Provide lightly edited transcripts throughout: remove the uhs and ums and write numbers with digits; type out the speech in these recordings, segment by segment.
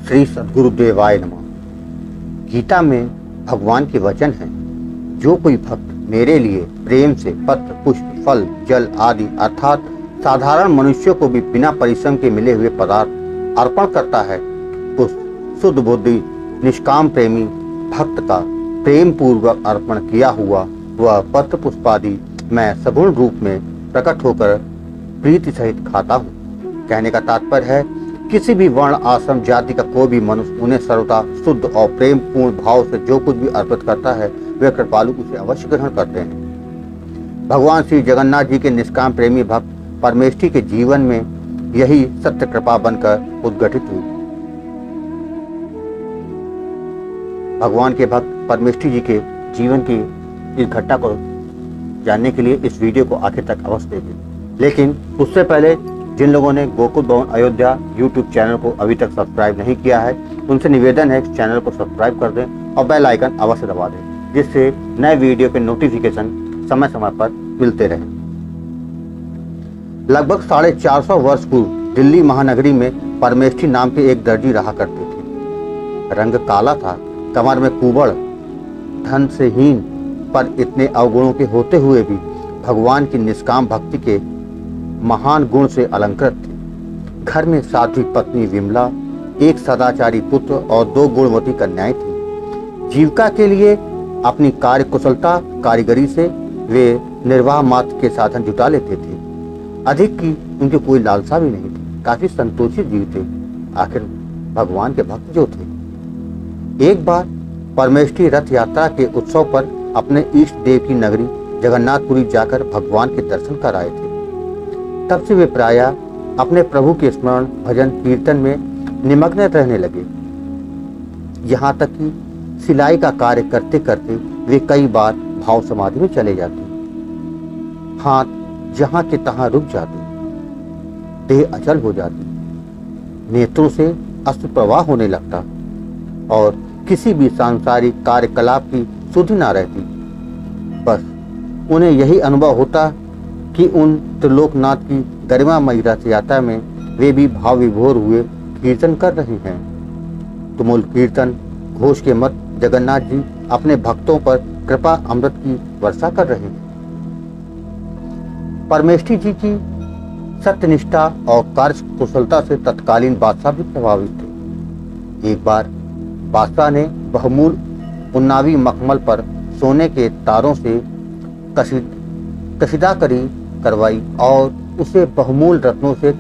श्री सद्गुरुदेवाय नमः। गीता में भगवान के वचन हैं, जो कोई भक्त मेरे लिए प्रेम से पत्र, पुष्प, फल, जल आदि अर्थात साधारण मनुष्यों को भी बिना परिश्रम के मिले हुए पदार्थ अर्पण करता है, उस शुद्ध बुद्धि निष्काम प्रेमी भक्त का प्रेम पूर्वक अर्पण किया हुआ वह पत्र पुष्पादि मैं सगुण रूप में प्रकट होकर प्रीति सहित खाता हूँ। कहने का तात्पर्य है, किसी भी वर्ण, आश्रम, जाति का कोई भी मनुष्य उन्हें सर्वथा शुद्ध और प्रेम पूर्ण भाव से जो कुछ भी अर्पित करता है, वे कृपालु उसे अवश्य ग्रहण करते हैं। भगवान श्री जगन्नाथ जी के निष्काम प्रेमी भक्त परमेष्ठी के जीवन में यही सत्य कृपा बनकर उद्घटित हुई। भगवान के भक्त परमेष्ठी जी के जीवन की इस घटना को जानने के लिए इस वीडियो को आखिर तक अवश्य देखें। लेकिन उससे पहले जिन लोगों ने गोकुल भवन अयोध्या यूट्यूब चैनल को अभी तक सब्सक्राइब नहीं किया है, उनसे निवेदन है कि चैनल को सब्सक्राइब कर दें और बेल आइकन अवश्य दबा दें, जिससे नए वीडियो के नोटिफिकेशन समय समय पर मिलते रहें। लगभग 450 वर्ष पूर्व दिल्ली महानगरी में परमेष्ठी नाम के एक दर्जी रहा करते थे। रंग काला था, कमर में कुबड़, धन से हीन, पर इतने अवगुणों के होते हुए भी भगवान की निष्काम भक्ति के महान गुण से अलंकृत थे। घर में साध्वी पत्नी विमला, एक सदाचारी पुत्र और 2 गुणवती कन्याएं थीं। जीविका के लिए अपनी कार्य कुशलता कारीगरी से वे निर्वाह मात्र के साधन जुटा लेते थे। अधिक की उनकी कोई लालसा भी नहीं थी। काफी संतोषी जीव थे, आखिर भगवान के भक्त जो थे। एक बार परमेष्ठी रथ यात्रा के उत्सव पर अपने इष्ट देव की नगरी जगन्नाथपुरी जाकर भगवान के दर्शन कर आए थे। तब से वे प्रायः अपने प्रभु के स्मरण, भजन, कीर्तन में निमग्न रहने लगे। यहाँ तक कि सिलाई का कार्य करते करते वे कई बार भाव समाधि में चले जाते, हाथ जहाँ के तहाँ रुक जाते, देह अचल हो जाती, नेत्रों से अश्रु प्रवाह होने लगता और किसी भी सांसारिक कार्यकलाप की सुधि न रहती। बस उन्हें यही अनुभव होता कि उन त्रिलोकनाथ की गरिमामयी रथ यात्रा में वे भी भाव विभोर हुए कीर्तन कर रहे हैं। तुमुल कीर्तन घोष के मत जगन्नाथ जी अपने भक्तों पर कृपा अमृत की वर्षा कर रहे हैं। परमेष्ठी जी की सत्यनिष्ठा और कार्य कुशलता से तत्कालीन बादशाह भी प्रभावित थे। एक बार बादशाह ने बहुमूल उन्नावी मखमल पर सोने के तारों से कशीदाकारी करवाई और उसे बहुमूल रत्नों से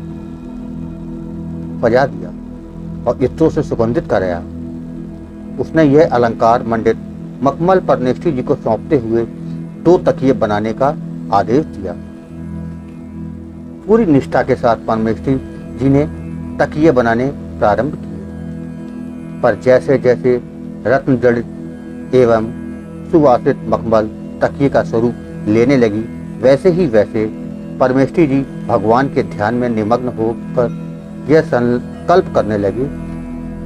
सजा दिया और इत्रों से सुगंधित कराया। उसने यह अलंकार मंडित मखमल परमेष्ठी जी को सौंपते हुए 2 तकिए बनाने का आदेश दिया। पूरी निष्ठा के साथ परमेष्ठी जी ने तकिए बनाने प्रारंभ किए, पर जैसे जैसे रत्न जड़ित एवं सुवासित मखमल तकिए का स्वरूप लेने लगी, वैसे ही वैसे परमेष्ठी जी भगवान के ध्यान में निमग्न होकर यह संकल्प करने लगे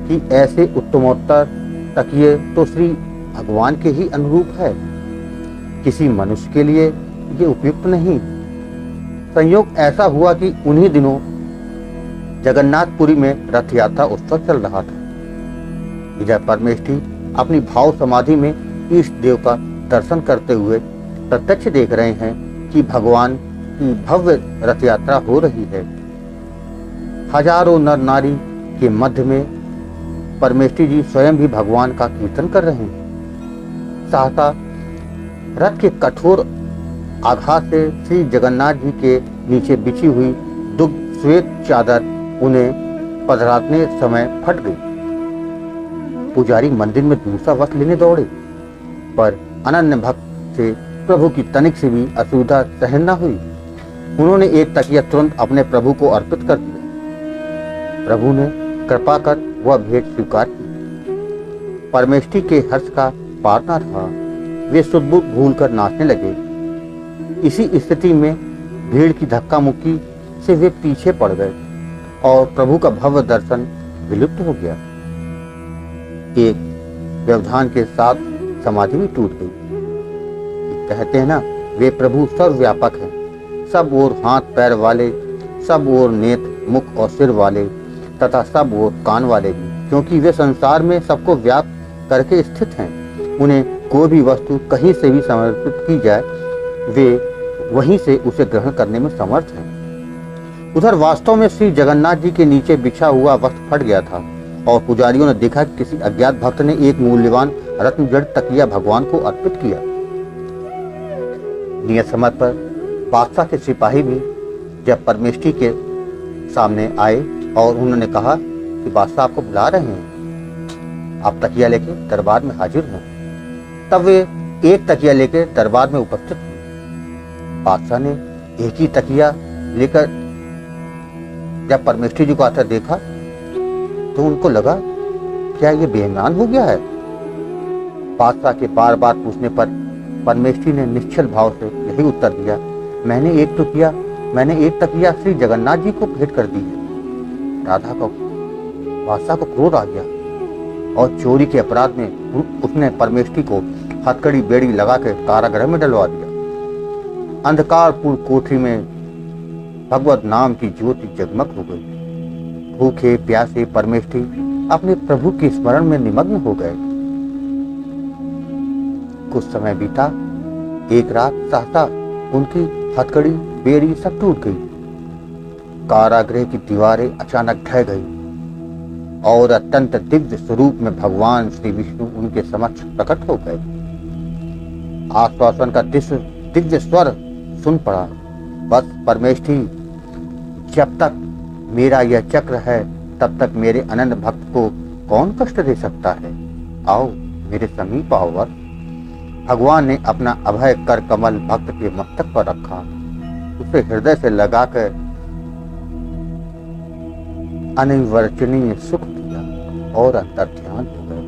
कि ऐसे उत्तमोत्तर तकिए तो श्री भगवान के ही अनुरूप है, किसी मनुष्य के लिए ये उपयुक्त नहीं। संयोग ऐसा हुआ कि उन्हीं दिनों जगन्नाथपुरी में रथ यात्रा उत्सव चल रहा था। इधर परमेष्ठी अपनी भाव समाधि में इष्ट देव का दर्शन करते हुए प्रत्यक्ष देख रहे हैं कि भगवान की भव्य रथ यात्रा हो रही है। हजारों नर नारी के मध्य में परमेष्ठी जी स्वयं भी भगवान का कीर्तन कर रहे हैं। सहसा रथ के कठोर आघात से श्री जगन्नाथ जी के नीचे बिछी हुई दुग्ध श्वेत चादर उन्हें पधराने समय फट गई। पुजारी मंदिर में दूसरा वस्त्र लेने दौड़े, पर अनन्य भक्त से प्रभु की तनिक से भी असुविधा सहन न हुई। उन्होंने एक तकिया तुरंत अपने प्रभु को अर्पित कर दिया। प्रभु ने कृपा कर वह भेंट स्वीकार की। परमेष्ठी के हर्ष का पार न रहा, वे सुदबुद भूलकर नाचने लगे। इसी स्थिति में भीड़ की धक्का मुक्की से वे पीछे पड़ गए और प्रभु का भव्य दर्शन विलुप्त हो गया। एक व्यवधान के साथ समाधि भी टूट गई। कहते हैं ना, वे प्रभु सर्वव्यापक हैं, सब ओर हाथ पैर वाले, सब ओर नेत्र, मुख और सिर वाले तथा सब ओर कान वाले भी। क्योंकि वे संसार में सबको व्याप्त करके स्थित हैं। उन्हें कोई भी वस्तु कहीं से भी समर्पित की जाए, वे वहीं से उसे ग्रहण करने में समर्थ हैं। उधर वास्तव में श्री जगन्नाथ जी के नीचे बिछा हुआ वस्त्र फट गया था और पुजारियों ने देखा कि किसी अज्ञात भक्त ने एक मूल्यवान रत्न जड़ तकिया भगवान को अर्पित किया। नियत समय पर बादशाह के सिपाही भी जब परमेष्ठी के सामने आए और उन्होंने कहा कि बादशाह आपको बुला रहे हैं, आप तकिया लेके दरबार में हाजिर हों। तब वे एक तकिया लेकर दरबार में उपस्थित हुए। बादशाह ने एक ही तकिया लेकर जब परमेष्ठी जी को आते देखा तो उनको लगा क्या ये बेईमान हो गया है। बादशाह के बार बार पूछने पर परमेष्ठी ने निश्चल भाव से यही उत्तर दिया, मैंने एक तकिया श्री जगन्नाथ जी को भेंट कर दी है। राधा को बादशाह को क्रोध आ गया और चोरी के अपराध में उसने परमेष्ठी को हथकड़ी बेड़ी लगाकर कारागृह में डलवा दिया। अंधकारपूर्ण कोठरी में भगवत नाम की ज्योति जगमग हो गई। भूखे प्यासे परमेष्ठी अपने प्रभु के स्मरण में निमग्न हो गए। कुछ समय बीता। एक रात सहसा उनकी हथकड़ी बेड़ी सब टूट गई। कारागृह की दीवारें अचानक ढह गई और अत्यंत दिव्य स्वरूप में भगवान श्री विष्णु उनके समक्ष प्रकट हो गए। आश्वासन का दिव्य स्वर सुन पड़ा, बस परमेष्ठी, जब तक मेरा यह चक्र है तब तक मेरे अनंत भक्त को कौन कष्ट दे सकता है। आओ मेरे समीप आओ। वर भगवान ने अपना अभय कर कमल भक्त के मस्तक पर रखा, उसे हृदय से लगाकर अनिर्वचनीय सुख दिया और अंतर ध्यान हो गए।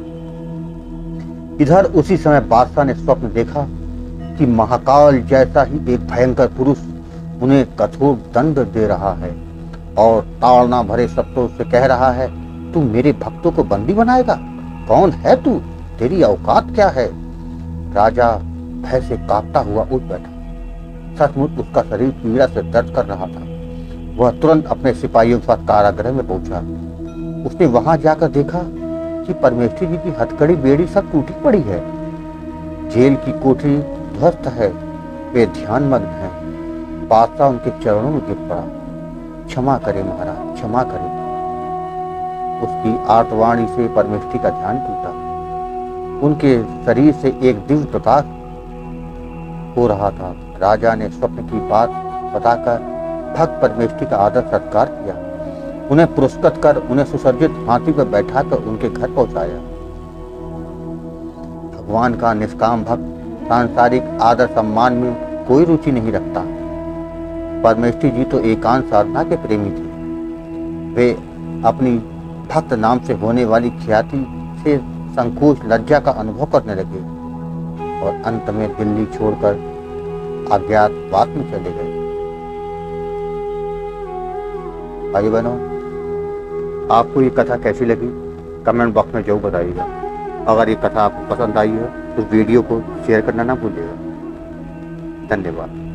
इधर उसी समय बादशाह ने स्वप्न देखा कि महाकाल जैसा ही एक भयंकर पुरुष उन्हें कठोर दंड दे रहा है और ताड़ना भरे शब्दों से कह रहा है, तू मेरे भक्तों को बंदी बनाएगा? कौन है तू? तेरी औकात क्या है? राजा भय से कांपता हुआ उठ बैठा। सचमुच उसका शरीर पीड़ा से दर्द कर रहा था। वह तुरंत अपने सिपाहियों के साथ कारागृह में पहुंचा। उसने वहां जाकर देखा कि परमेष्ठी जी की हथकड़ी बेड़ी सब टूटी पड़ी है। जेल की कोठरी ध्वस्त है, वे ध्यानमग्न हैं। बादशाह उनके चरणों में गिर पड़ा। क्षमा करे महाराज, क्षमा करे। उसकी आर्तवाणी से परमेष्ठी का ध्यान टूटा। उनके शरीर से एक दिव्य प्रकाश हो रहा था। राजा ने स्वप्न की बात बताकर भक्त परमेष्ठी का आदर सत्कार किया। उन्हें पुरस्कृत कर उन्हें सुसज्जित हाथी पर बैठाकर उनके घर पहुंचाया। भगवान का निष्काम भक्त सांसारिक आदर सम्मान में कोई रुचि नहीं रखता। परमेष्ठी जी तो एकांत साधना के प्रेमी थे। वे अपनी भक्त नाम से होने वाली ख्याति से संकोच लज्जा का अनुभव करने लगे और अंत में दिल्ली छोड़कर अज्ञातवास में चले गए। भाई बहनों, आपको ये कथा कैसी लगी कमेंट बॉक्स में जरूर बताइएगा। अगर ये कथा आपको पसंद आई है तो वीडियो को शेयर करना ना भूलिएगा। धन्यवाद।